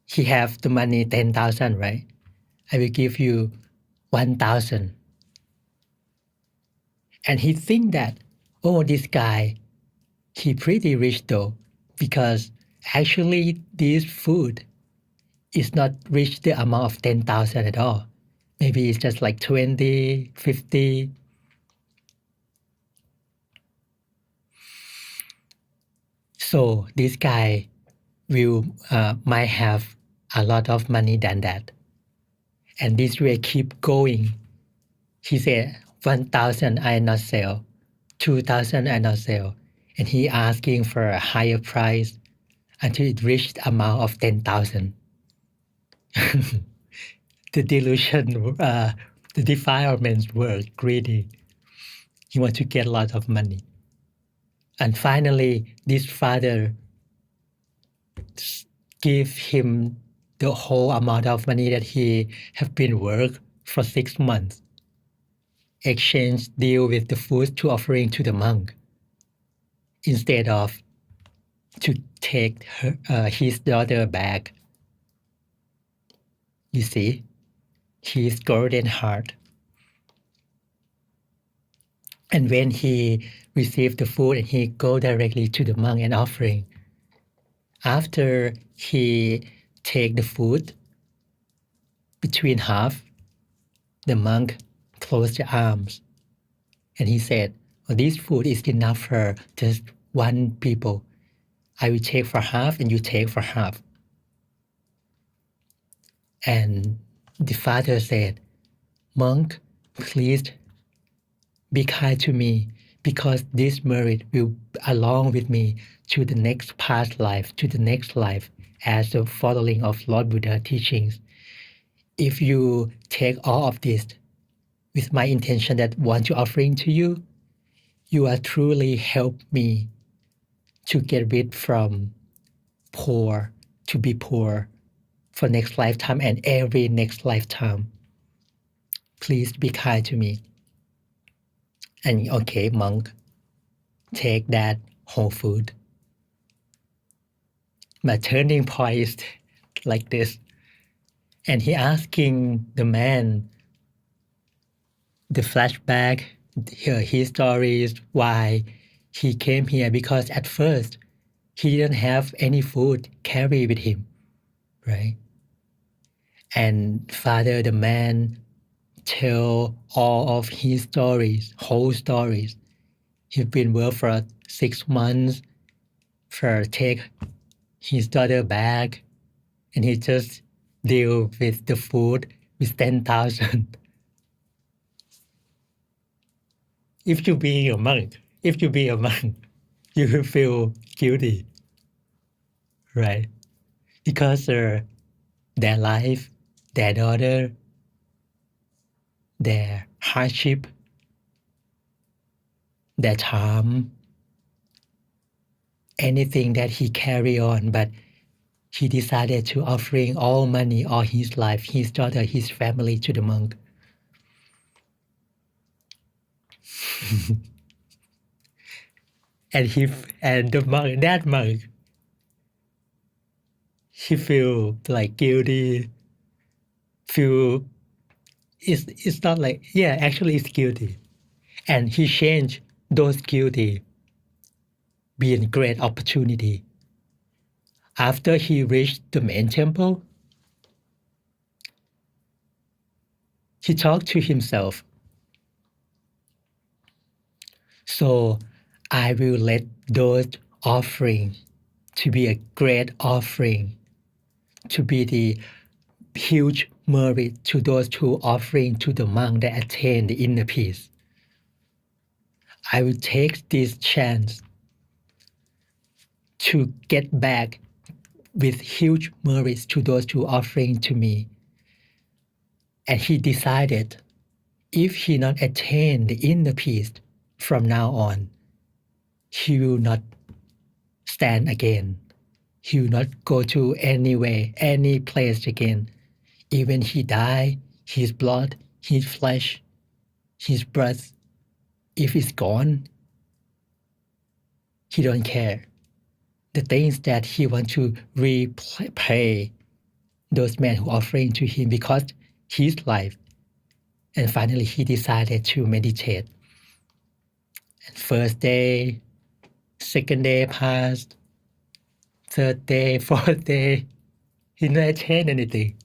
he have the money 10,000, right? I will give you 1,000. And he think that, oh, this guy, he pretty rich though, because actually this food is not reach the amount of 10,000 at all. Maybe it's just like 20, 50. So this guy will might have a lot of money than that. And this way keep going. He said, 1,000 I not sell, 2,000 I not sell. And he asking for a higher price until it reached the amount of 10,000. The delusion, the defilements were greedy. He want to get a lot of money. And finally, this father give him the whole amount of money that he have been work for 6 months. Exchange deal with the food to offering to the monk instead of to take his daughter back. You see, his golden heart. And when he received the food, and he go directly to the monk and offering. After he take the food, between half, the monk closed the arms, and he said, well, this food is enough for just one people. I will take for half, and you take for half. And the father said, monk, please be kind to me, because this merit will along with me to the next past life, to the next life, as a following of Lord Buddha teachings. If you take all of this with my intention that want to offering to you, you are truly help me to get rid from poor, to be poor for next lifetime and every next lifetime. Please be kind to me. And okay, monk, take that whole food. My turning point is like this. And he asking the man the flashback, his stories, why he came here, because at first he didn't have any food carry with him, right? And Father, the man, tell all of his stories, whole stories. He's been work for 6 months, for take his daughter back, and he just deal with the food with 10,000. If you be a monk, you will feel guilty, right? Because their life, their daughter, their hardship, their time, anything that he carry on, but he decided to offering all money, all his life, his daughter, his family to the monk. And the monk, that monk, he feel like guilty, it's not like, actually it's guilty. And he changed those guilty being great opportunity. After he reached the main temple, he talked to himself. So I will let those offering to be a great offering, to be the huge merit to those who offering to the monk that attain the inner peace. I will take this chance to get back with huge merits to those who offering to me. And he decided if he not attain the inner peace from now on, he will not stand again. He will not go to anywhere, any place again. Even he die, his blood, his flesh, his breath, if it's gone, he don't care. The things that he want to repay those men who offering to him because his life. And finally, he decided to meditate. And first day, second day passed, third day, fourth day, he didn't attain anything.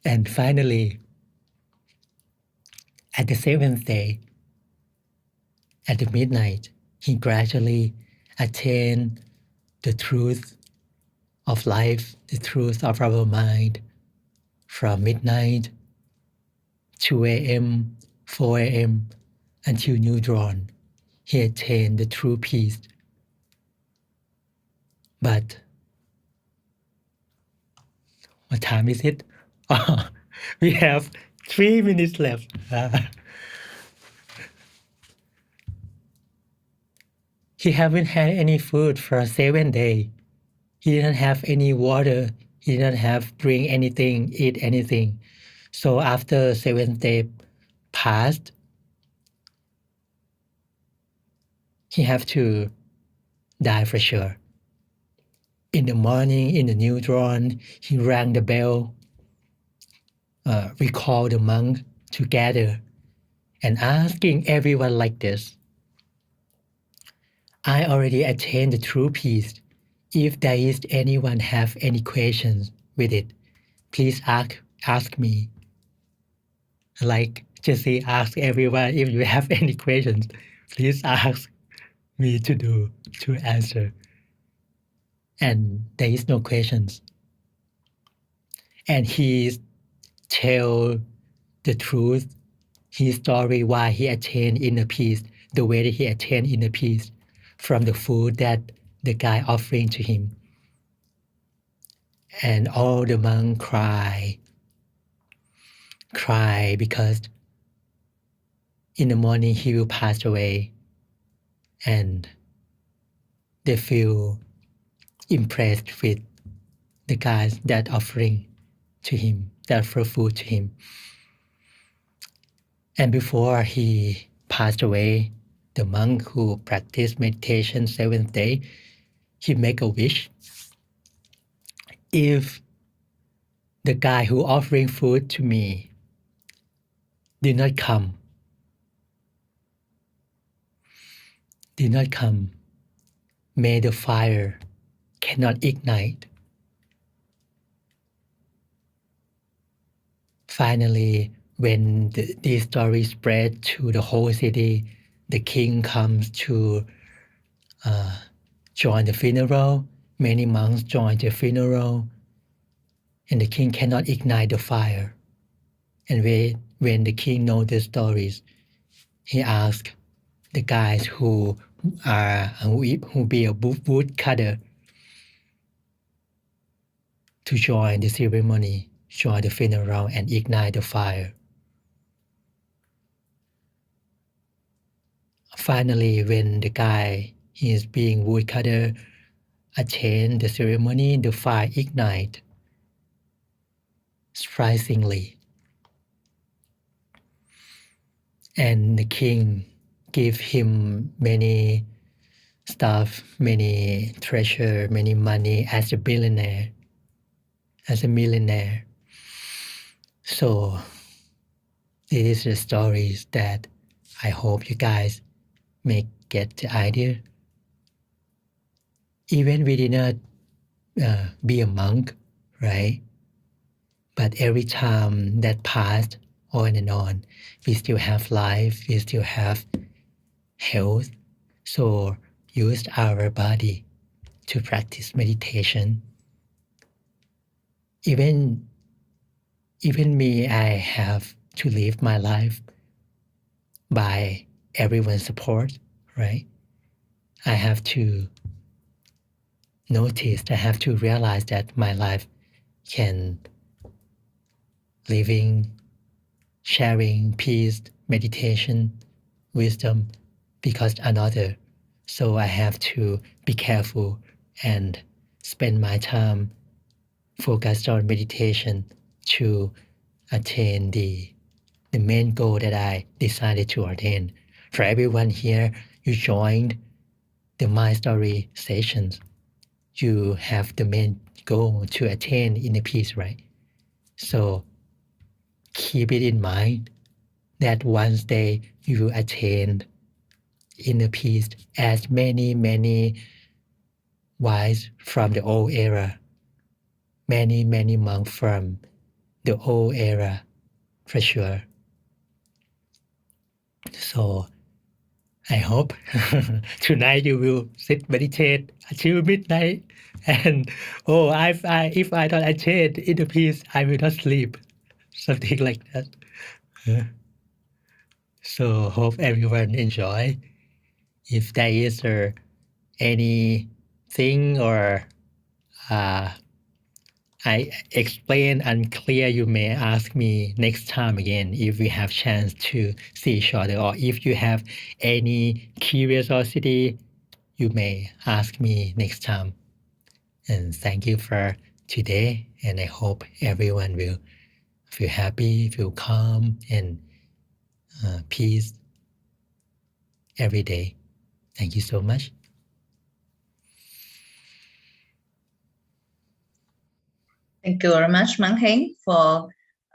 And finally, at the seventh day, at the midnight, he gradually attained the truth of life, the truth of our mind. From midnight, 2 a.m., 4 a.m., until new dawn, he attained the true peace. But what time is it? We have 3 minutes left. He haven't had any food for 7 days. He didn't have any water. He didn't have drink anything, eat anything. So after 7th day passed, he have to die for sure. In the morning, in the new dawn, he rang the bell, recalled the monk to gather, and asking everyone like this: I already attained the true peace. If there is anyone have any questions with it, please ask me. Like Jesse asked everyone, if you have any questions, please ask me to answer. And there is no questions. And he tell the truth, his story why he attained inner peace, the way that he attained inner peace from the food that the guy offering to him. And all the monks cry because in the morning he will pass away, and they feel impressed with the guys that offering to him, that offer food to him. And before he passed away, the monk who practiced meditation 7th day, he make a wish. If the guy who offering food to me did not come, may the fire cannot ignite. Finally, when this story spread to the whole city, the king comes to join the funeral. Many monks join the funeral, and the king cannot ignite the fire. And when the king knows the stories, he asks the guys who be a wood cutter to join the ceremony, join the funeral, and ignite the fire. Finally, when the guy is being woodcutter attend the ceremony, the fire ignite surprisingly. And the king gave him many stuff, many treasure, many money as a billionaire, as a millionaire. So this is the stories that I hope you guys may get the idea. Even we did not be a monk, right? But every time that passed on and on, we still have life, we still have health. So use our body to practice meditation. Even me, I have to live my life by everyone's support, right? I have to notice, I have to realize that my life can living, sharing peace, meditation, wisdom, because another. So I have to be careful and spend my time focused on meditation to attain the main goal that I decided to attain. For everyone here, you joined the My Story sessions. You have the main goal to attain inner peace, right? So keep it in mind that once day you attain inner peace, as many wise from the old era, many monks from the old era, for sure. So I hope tonight you will sit meditate until midnight, and if I don't attain inner peace, I will not sleep, something like that. So hope everyone enjoy. If there is anything or I explain unclear, you may ask me next time again if we have chance to see each other, or if you have any curiosity, you may ask me next time. And thank you for today, and I hope everyone will feel happy, feel calm, and peace every day. Thank you so much. Thank you very much, Mang Heng, for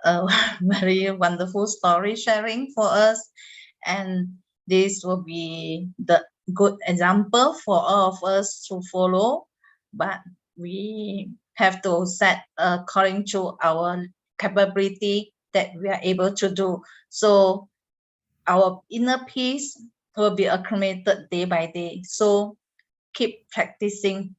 a very wonderful story sharing for us. And this will be the good example for all of us to follow. But we have to set according to our capability that we are able to do. So our inner peace will be accumulated day by day. So keep practicing.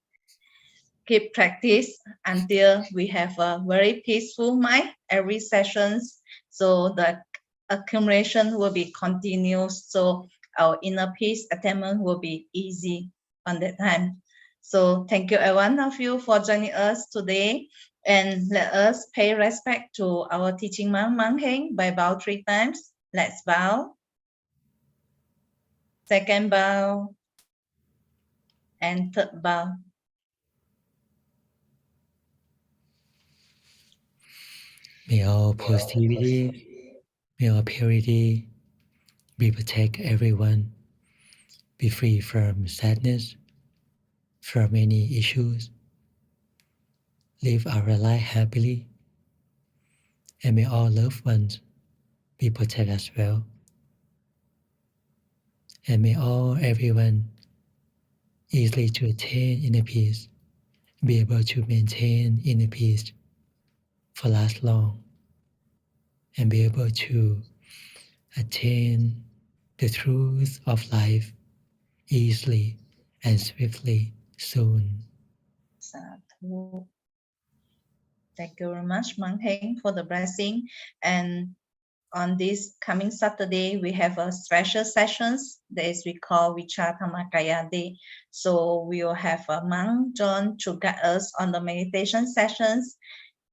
Keep practice until we have a very peaceful mind every sessions. So the accumulation will be continuous. So our inner peace attainment will be easy on that time. So thank you, every one of you, for joining us today. And let us pay respect to our teaching Mang Mang Heng by bow 3 times. Let's bow. Second bow. And third bow. May all positivity, may all purity be protect everyone, be free from sadness, from any issues, live our life happily, and may all loved ones be protected as well. And may everyone easily to attain inner peace, be able to maintain inner peace for last long, and be able to attain the truth of life easily and swiftly soon. Sadhu. Thank you very much, Mang Heng, for the blessing. And on this coming Saturday, we have a special sessions that is we call Vichathamakaya Day. So we will have a monk John to guide us on the meditation sessions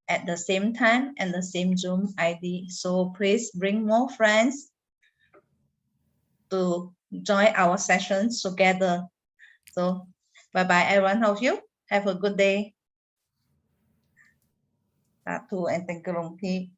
at the same time and the same Zoom ID. So please bring more friends to join our sessions together. So bye-bye, everyone of you. Have a good day. Sadhu and thank you, Long Thi.